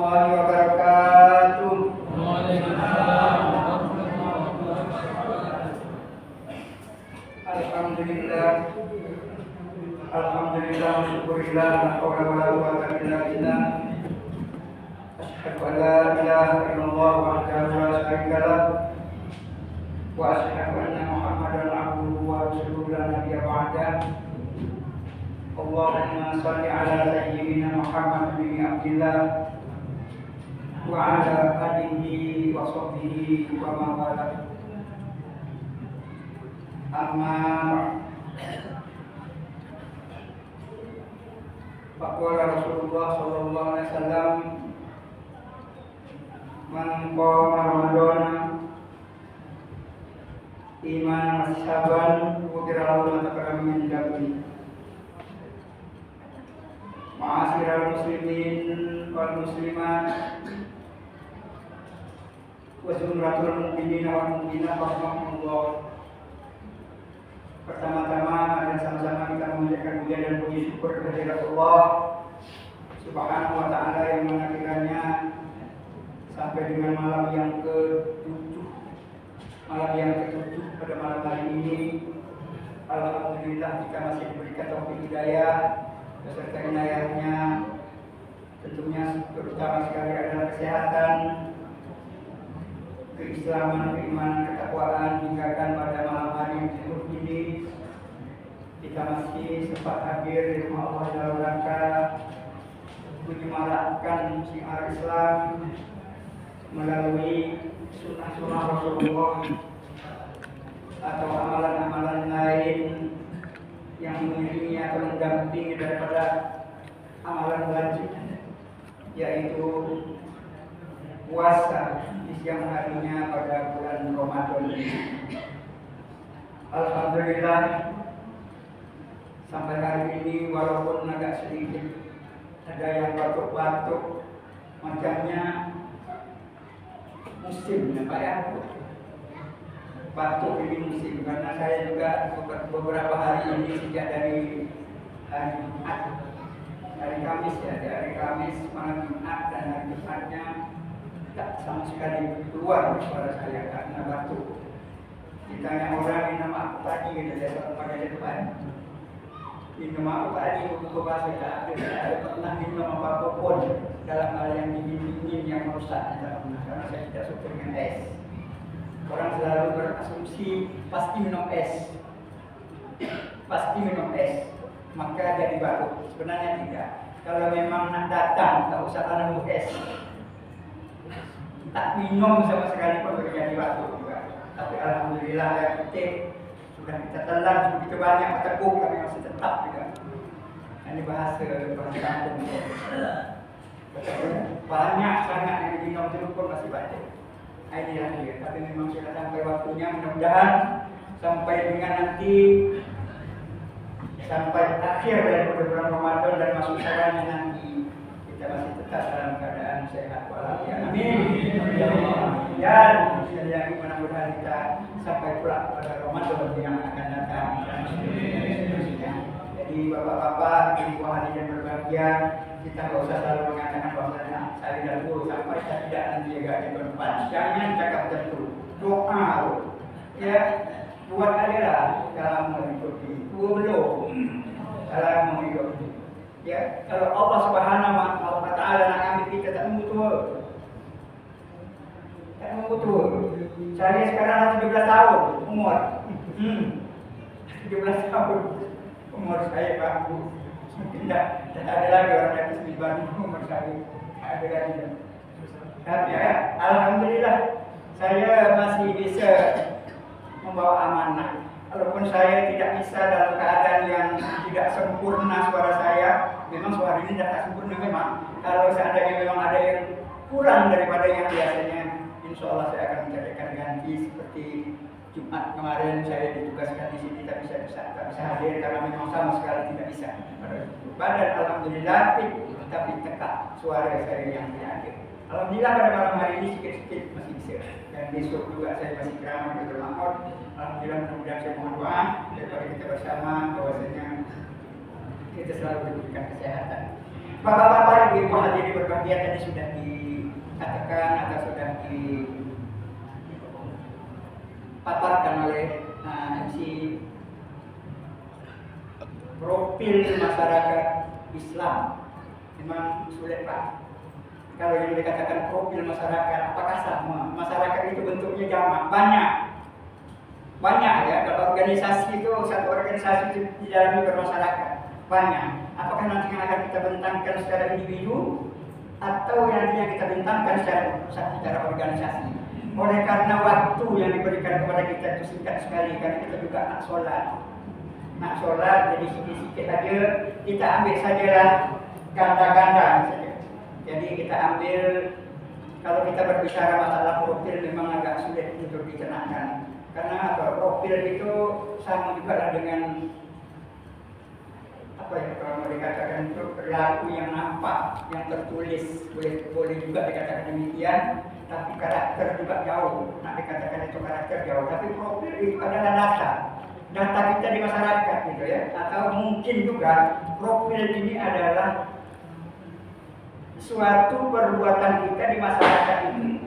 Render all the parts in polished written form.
warahmatullahi wabarakatuh. Alhamdulillah, alhamdulillah, syukurillah, la haula wala quwwata illa billah. Asyhadu an la ilaha illallah wahdahu la syarika lah, wa asyhadu anna Muhammadan abduhu wa rasuluhu la nabiyya ba'dah. Allahumma shalli ala sayyidina Muhammad bin Abdillah wa ala alihi wa sahbihi wa man wala. Amma faqala Rasulullah sallallahu alaihi wasallam, man qama ramadana imanan wa ihtisaban ghufira lahu ma taqaddama min dhanbihi. Ma'asyiral muslimin wal muslimat wa jumlatul mu'minin wal mu'minat rahimakumullah. Pertama-tama dan sama-sama kita mengucapkan puja dan puji syukur kepada Allah Subhanahu wa taala yang mana kiranya sampai dengan malam yang ke-7 pada malam hari ini, alhamdulillah kita masih diberikan taufik hidayah beserta inayahnya. Tentunya terutama sekali adalah kesehatan, keislaman, keimanan, ketakwaan, hingga pada malam hari yang penuh ini kita masih sempat hadir di rumah Allah dalam rangka menyemarakkan syiar Islam melalui sunnah-sunnah Rasulullah atau amalan-amalan lain yang mengiringi atau mendampingi daripada amalan wajib, yaitu puasa di siang harinya pada bulan Ramadan ini. Alhamdulillah sampai hari ini walaupun agak sedikit ada yang batuk-batuk, macamnya musim ya Pak ya, batuk ini musim, karena saya juga beberapa hari ini sejak dari hari Jumat, hari Kamis ya, dari Kamis malam Jumat dan hari Jumatnya tak sama sekali keluar suara saya karena batuk. Ditanya orang ini nama apa tadi, gitu saya pakai depan. Minum apa tadi untuk bahasa tak ada pernah minum apa pun dalam hal yang dingin yang merusak, tidak pernah, karena saya tidak suka dengan es. Orang selalu berasumsi pasti minum es, maka jadi batuk. Sebenarnya tidak. Kalau memang nak datang, tak usah tanam es. Tak minum sama sekali pun terjadi batuk juga. Tapi alhamdulillah yang penting sudah kita telan begitu banyak tekuk, kami masih tetap juga. Ini bahasa kampung. Banyak sangat yang diminum jeruk pun masih batuk. Inilah dia. Tapi memang sudah sampai waktunya, mudah-mudahan sampai dengan nanti sampai akhir dari bulan Ramadan dan masuk Syawalnya nanti kita masih tetap dalam keadaan sehat walafiat. Amin. Dan sekali mudah-mudahan kita sampai pula pada Ramadan yang akan datang. Jadi bapak-bapak, ibu hadirin yang berbahagia, kita nggak usah selalu mengatakan bahwasanya saya dahulu sampai saya tidak nanti agak di depan. Jangan cakap terus, doa ya, buat adalah dalam mengikuti belum dalam mengikuti. Ya, kalau Allah Subhanahu wa taala nak ambil kita tak mutu. Tak mutu. Saya sekarang 17 tahun umur. 17 tahun umur saya Pak Bu. Tidak ada lagi orang yang seimbang umur saya. Ada lagi. Tapi ya, alhamdulillah saya masih bisa membawa amanah. Walaupun saya tidak bisa dalam keadaan yang tidak sempurna suara saya, memang suara ini tidak sempurna memang. Kalau seandainya memang ada yang kurang daripada yang biasanya, insya Allah saya akan mencarikan ganti. Seperti Jumat kemarin saya ditugaskan di sini tak bisa hadir karena memang sama sekali tidak bisa. Badan alhamdulillah tapi tekak suara saya yang tidak hadir. Alhamdulillah pada malam hari ini sikit-sikit masih bisa. Dan besok juga saya masih ceramah di Terlamor. Alhamdulillah, mudah-mudahan saya mohon doa daripada kita bersama bahwasanya kita selalu diberikan kesehatan. Bapak-bapak, ibu-ibu hadirin berbahagia, tadi sudah dikatakan atau sudah dipaparkan oleh MC profil masyarakat Islam. Memang sulit, Pak. Kalau yang dikatakan profil masyarakat, apakah sama? Masyarakat itu bentuknya jamak, banyak ya. Kalau organisasi itu, satu organisasi itu dijalani bermasyarakat, banyak. Apakah nanti yang akan kita bentangkan secara individu atau nantinya kita bentangkan secara organisasi? Oleh karena waktu yang diberikan kepada kita itu singkat sekali, karena kita juga nak sholat, jadi sedikit aja kita ambil sajalah ganda-ganda saja. Jadi kita ambil, kalau kita berbicara masalah profil memang agak sulit untuk dikenalkan. Karena profil itu sama juga dengan apa ya, kalau mau dikatakan itu perilaku yang nampak, yang tertulis, boleh juga dikatakan demikian, tapi karakter juga jauh. Nak dikatakan itu karakter jauh, tapi profil itu adalah data kita di masyarakat gitu ya. Atau mungkin juga profil ini adalah suatu perbuatan kita di masyarakat ini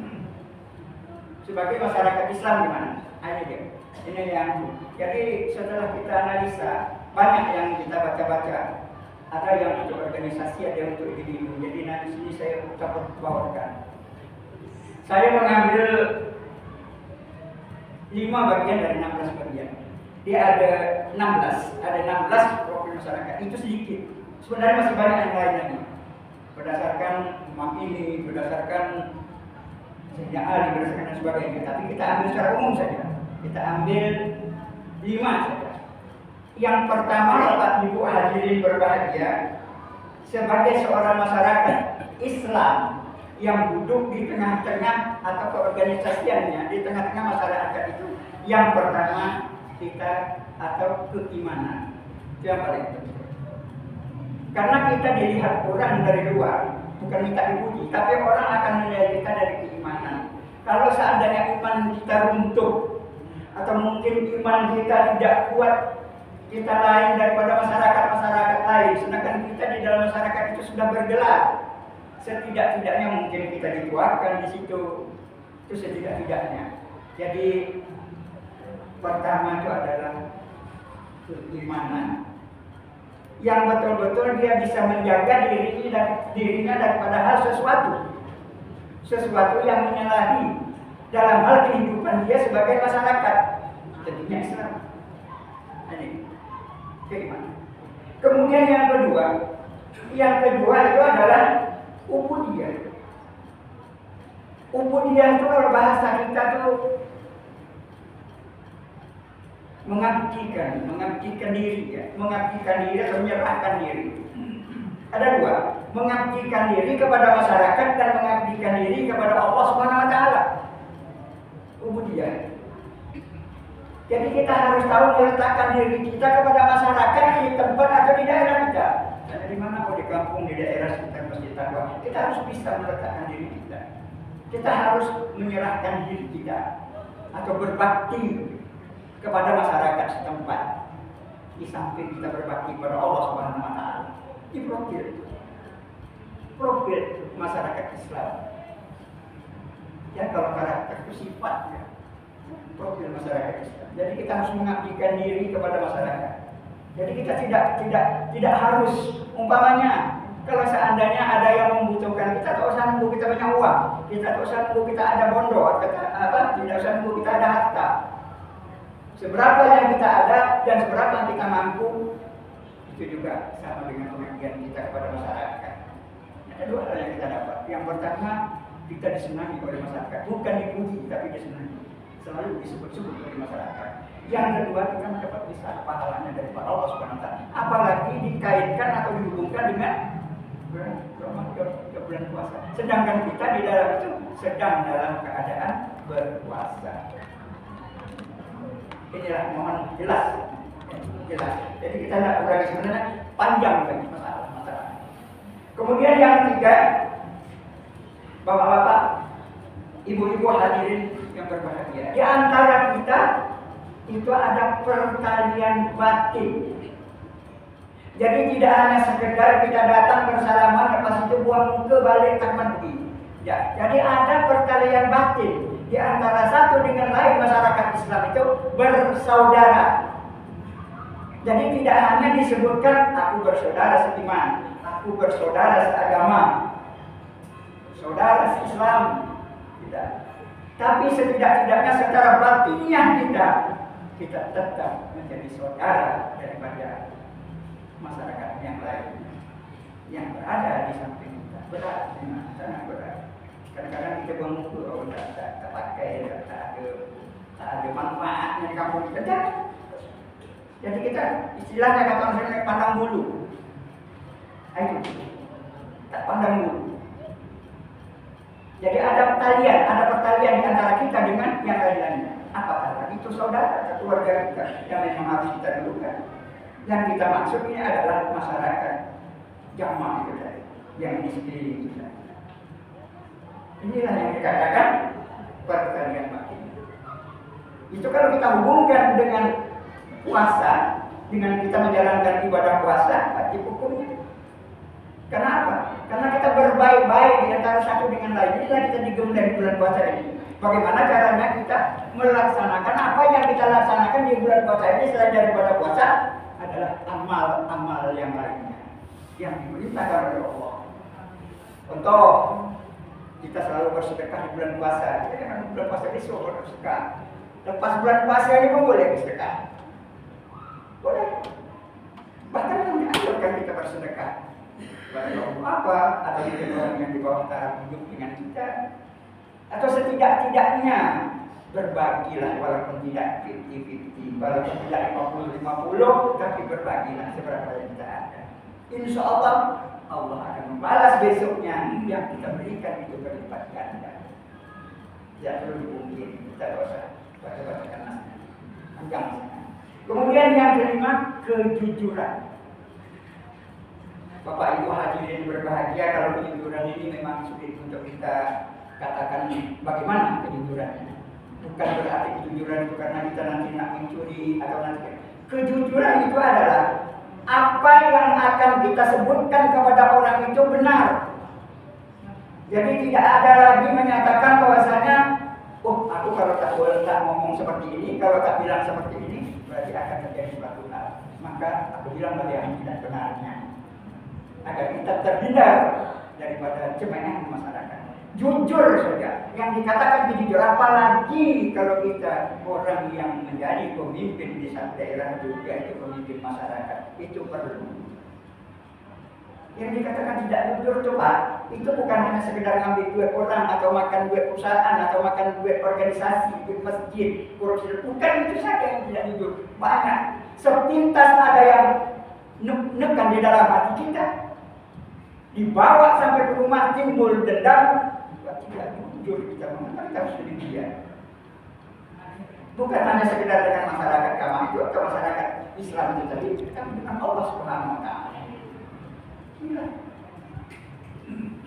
sebagai masyarakat Islam gimana? Ini yang jadi setelah kita analisa, banyak yang kita baca-baca, ada yang untuk organisasi, ada yang untuk individu. Jadi nanti sini saya bawakan. Saya mengambil 5 bagian dari 16 bagian. Dia ada 16 profil masyarakat. Itu sedikit. Sebenarnya masih banyak yang lain lagi. Berdasarkan imam ini, berdasarkan Sayyidina Ali, berdasarkan dan sebagainya. Tapi kita ambil secara umum saja. Kita ambil 5 saja. Yang pertama, Bapak Ibu hadirin berbahagia, sebagai seorang masyarakat Islam yang duduk di tengah-tengah atau keorganisasiannya di tengah-tengah masyarakat itu, yang pertama kita atau keimanan. Itu yang paling penting. Karena kita dilihat orang dari luar, bukan minta dipuji, tapi orang akan menilai kita dari keimanan. Kalau seandainya iman kita runtuh, atau mungkin iman kita tidak kuat, kita lain daripada masyarakat lain, sedangkan kita di dalam masyarakat itu sudah bergelar, setidak-tidaknya mungkin kita dituakan di situ, itu setidak-tidaknya. Jadi pertama itu adalah keimanan, yang betul-betul dia bisa menjaga dirinya daripada hal sesuatu yang menyalahi dalam hal kehidupan dia sebagai masyarakat, tentunya Islam. Ini keimanan. Kemudian yang kedua itu adalah ubudiyah. Ubudiyah itu kalau bahasa kita tuh mengabdikan diri ya, mengabdikan diri atau menyerahkan diri. Ada 2, mengabdikan diri kepada masyarakat dan mengabdikan diri kepada Allah Subhanahu wa taala. Ubudiyah. Jadi kita harus tahu meletakkan diri kita kepada masyarakat di tempat atau di daerah kita. Ada di mana, di kampung, di daerah sekitar masjid taqwa. Kita harus bisa meletakkan diri kita. Kita harus menyerahkan diri kita atau berbakti kepada masyarakat setempat. Di samping kita berbakti kepada Allah Subhanahu wa taala. Ini profil masyarakat Islam. Ya, kalau karakter itu sifatnya profil masyarakat Islam. Jadi kita harus mengabdikan diri kepada masyarakat. Jadi kita tidak harus, umpamanya kalau seandainya ada yang membutuhkan, kita tak usah nunggu kita punya uang, kita tak usah nunggu kita ada bondo, tidak usah nunggu kita ada harta. Seberapa yang kita ada dan seberapa yang kita mampu, itu juga sama dengan pengabdian kita kepada masyarakat. Ada 2 hal yang kita dapat. Yang pertama, kita disenangi oleh masyarakat, bukan dipuji tapi disenangi, selalu disebut-sebut oleh masyarakat. Yang kedua, kita mendapat bisa pahalanya dari Allah Subhanahu wa taala. Apalagi dikaitkan atau dihubungkan dengan bulan puasa. Sedangkan kita di dalam itu sedang dalam keadaan berpuasa. Inilah mohon jelas. Jadi kita tidak berani sebenarnya panjang lagi masalah. Kemudian yang ketiga, bapak-bapak, ibu-ibu hadirin yang berbahagia, di antara kita itu ada pertalian batin. Jadi tidak hanya sekedar kita datang bersalaman lepas itu buang muka balik tanpa pergi. Ya, jadi ada perkalian batin di antara satu dengan lain. Masyarakat Islam itu bersaudara. Jadi tidak hanya disebutkan aku bersaudara seiman, aku bersaudara seagama, saudara Islam, tidak. Tapi setidak-tidaknya secara batinnya kita tetap menjadi saudara daripada masyarakat yang lain yang berada di samping kita. Berat, sangat berat. Kadang-kadang kita bangun tak pakai, tak ada manfaatnya di kampung kita. Jadi kita istilahnya kata orang pandang bulu. Itu tak pandang bulu. Jadi ada pertalian di antara kita dengan yang lain-lainnya. Apakah itu saudara, keluarga kita yang memang harus kita dulukan. Yang kita maksud ini adalah masyarakat jamaah itu tadi, yang di sekeliling kita. Inilah yang dikatakan pertalian batin. Itu kalau kita hubungkan dengan puasa, dengan kita menjalankan ibadah puasa, berarti hukumnya. Kenapa? Karena kita berbaik-baik di antara satu dengan lain. Inilah kita digembleng di bulan puasa ini. Bagaimana caranya kita melaksanakan apa yang kita laksanakan di bulan puasa ini selain daripada puasa adalah amal-amal yang lainnya yang diperintahkan oleh Allah. Contoh, kita selalu bersedekah di bulan puasa. Kita kan bulan puasa ini suruh bersedekah. Lepas bulan puasa ini pun boleh bersedekah. Boleh. Bahkan menganjurkan kita bersedekah. Apa? Atau mungkin orang yang di bawah taraf hidup dengan kita. Atau setidak-tidaknya berbagilah walaupun tidak 50-50, walaupun tidak 50-50, tapi berbagilah seberapa yang kita ada. Insya Allah akan membalas besoknya yang kita berikan itu berlipat ganda. Tidak perlu mungkin kita dosa baca-bacakan nasnya. Panjang. Kemudian yang kelima, kejujuran. Bapak Ibu hadirin berbahagia, kalau kejujuran ini memang sulit untuk kita katakan bagaimana kejujurannya. Bukan berarti kejujuran itu karena kita nanti nak mencuri atau nanti. Kejujuran itu adalah apa yang akan kita sebutkan kepada orang itu benar. Jadi tidak ada lagi menyatakan bahwasanya, oh aku kalau tak boleh tak ngomong seperti ini, kalau tak bilang seperti ini, berarti akan terjadi suatu hal. Maka aku bilang yang tidak benarnya, agar kita terhindar daripada cemooh masyarakat. Jujur saja, yang dikatakan jujur, apalagi kalau kita orang yang menjadi pemimpin di satu daerah juga itu pemimpin masyarakat, itu perlu. Yang dikatakan tidak jujur itu Pak, itu bukan hanya sekedar ngambil duit orang atau makan duit perusahaan atau makan duit organisasi, duit masjid, korupsi, bukan itu saja yang tidak jujur. Banyak, sepintas ada yang nekan di dalam hati kita, dibawa sampai ke rumah timbul dendam. Tidak jujur kita mengatakan kita harus demikian. Bukan hanya sekedar dengan masyarakat agama itu atau masyarakat Islam itu tadi, tapi dengan Allah Subhanahu Wa Taala. Inilah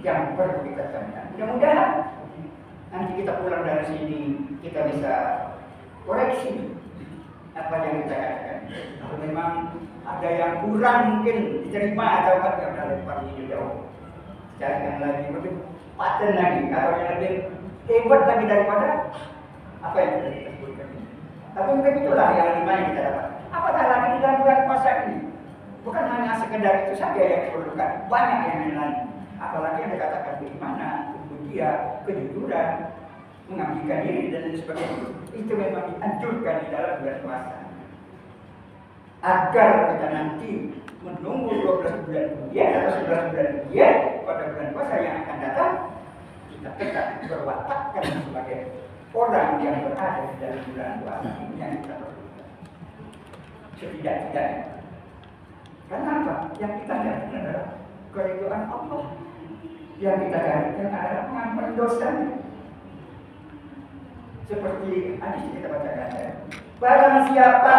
yang perlu kita temukan. Mudah-mudahan nanti kita pulang dari sini kita bisa koreksi apa yang kita katakan. Kalau memang ada yang kurang mungkin diterima atau apa yang ada lempar ini jauh. Carikan lagi lebih paten lagi atau yang lebih hebat lagi daripada apa yang sudah kita sebutkan. Tapi mungkin itulah yang lima yang kita dapat. Apatah lagi di dalam bulan puasa ini? Bukan hanya sekedar itu saja yang diperlukan, banyak yang lain. Apalagi yang dikatakan bagaimana, kemudian kejujuran, mengabdikan diri dan sebagainya. Itu memang dianjurkan di dalam bulan puasa. Agar kita nanti menunggu 12 bulan kemudian atau 11 bulan kemudian pada bulan puasa yang akan datang, kita tetap berwatakkan sebagai orang yang berada di dalam bulan puasa ini yang kita perlukan. Setidak-tidaknya. Karena apa? Yang kita cari adalah keridhaan Allah. Yang kita cari adalah pengampunan dosa. Seperti hadis kita bacakan. Barang siapa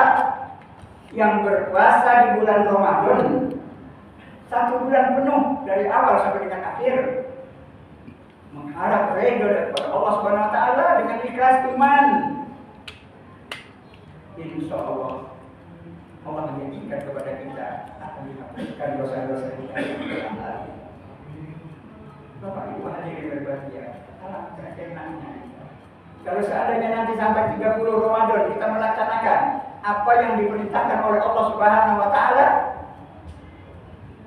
yang berpuasa di bulan Ramadan 1 bulan penuh dari awal sampai dengan akhir, mengharap ridho dari Allah Subhanahu Wa Taala dengan ikhlas iman, insya Allah Allah menjanjikan kepada kita akan dihapuskan dosa-dosa kita yang lalu. Bapak Ibu hadirin berbahagia, alam kekenangannya. Kalau seandainya nanti sampai 30 Ramadan kita melaksanakan apa yang diperintahkan oleh Allah Subhanahu wa taala,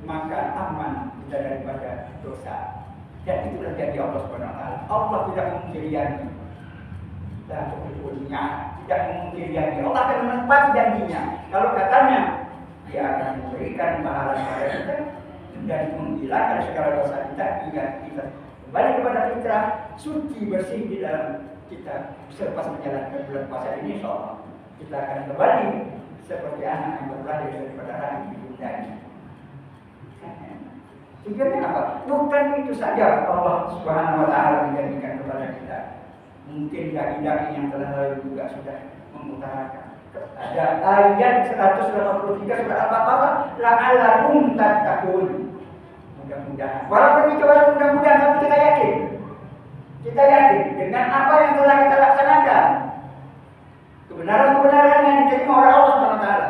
maka aman kita daripada dosa. Dan itulah janji Allah Subhanahu wa taala. Allah tidak memungkiri janji. Dan sebetulnya tidak memungkiri janji. Allah akan menepati janjinya. Kalau katanya Dia akan memberikan pahala kepada kita dan menghilangkan segala dosa kita hingga kita kembali kepada fitrah suci bersih di dalam kita selepas menjalankan bulan puasa ini. Insyaallah kita akan kembali seperti anak yang berlari daripada rahim ibundanya. Tujuannya apa? Bukan itu saja Allah Subhanahu wa taala menjanjikan kepada kita. Mungkin dai-dai yang telah lalu juga sudah mengutarakan. Ada ayat 183 surat Al-Baqarah, la'allakum tattaqun. Mudah-mudahan. Walaupun itu mudah-mudahan, tapi kita yakin. Kita yakin dengan apa yang telah kita laksanakan, kebenaran-kebenaran yang diterima oleh Allah Subhanahu wa taala.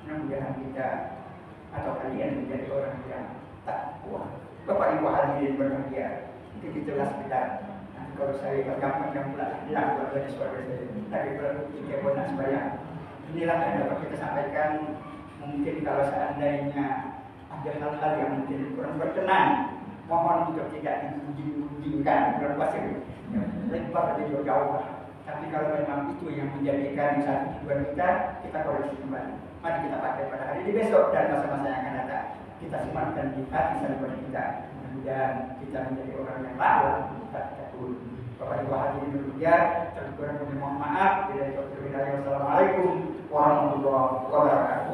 Mudah-mudahan kita atau kalian menjadi orang yang takwa. Bapak Ibu hadirin berbahagia, itu jelas kita. Nanti kalau saya bergambar pula hilang keluarga suara saya. Tapi kalau kita pernah sembahyang, inilah yang dapat kita sampaikan. Mungkin kalau seandainya ada hal-hal yang mungkin kurang berkenan, mohon untuk tidak digunjingkan bulan puasa ini. Lebar dan jauh. Tapi kalau memang itu yang menjadikan satu tujuan kita koreksi kembali. Mari kita pakai pada hari ini besok dan masa-masa yang akan datang. Kita sematkan di hati daripada kita. Mudah-mudahan kita menjadi orang yang lalu kita takut. Bapak Ibu hadirin berbahagia, terkurang mohon maaf. Wassalamualaikum warahmatullahi wabarakatuh.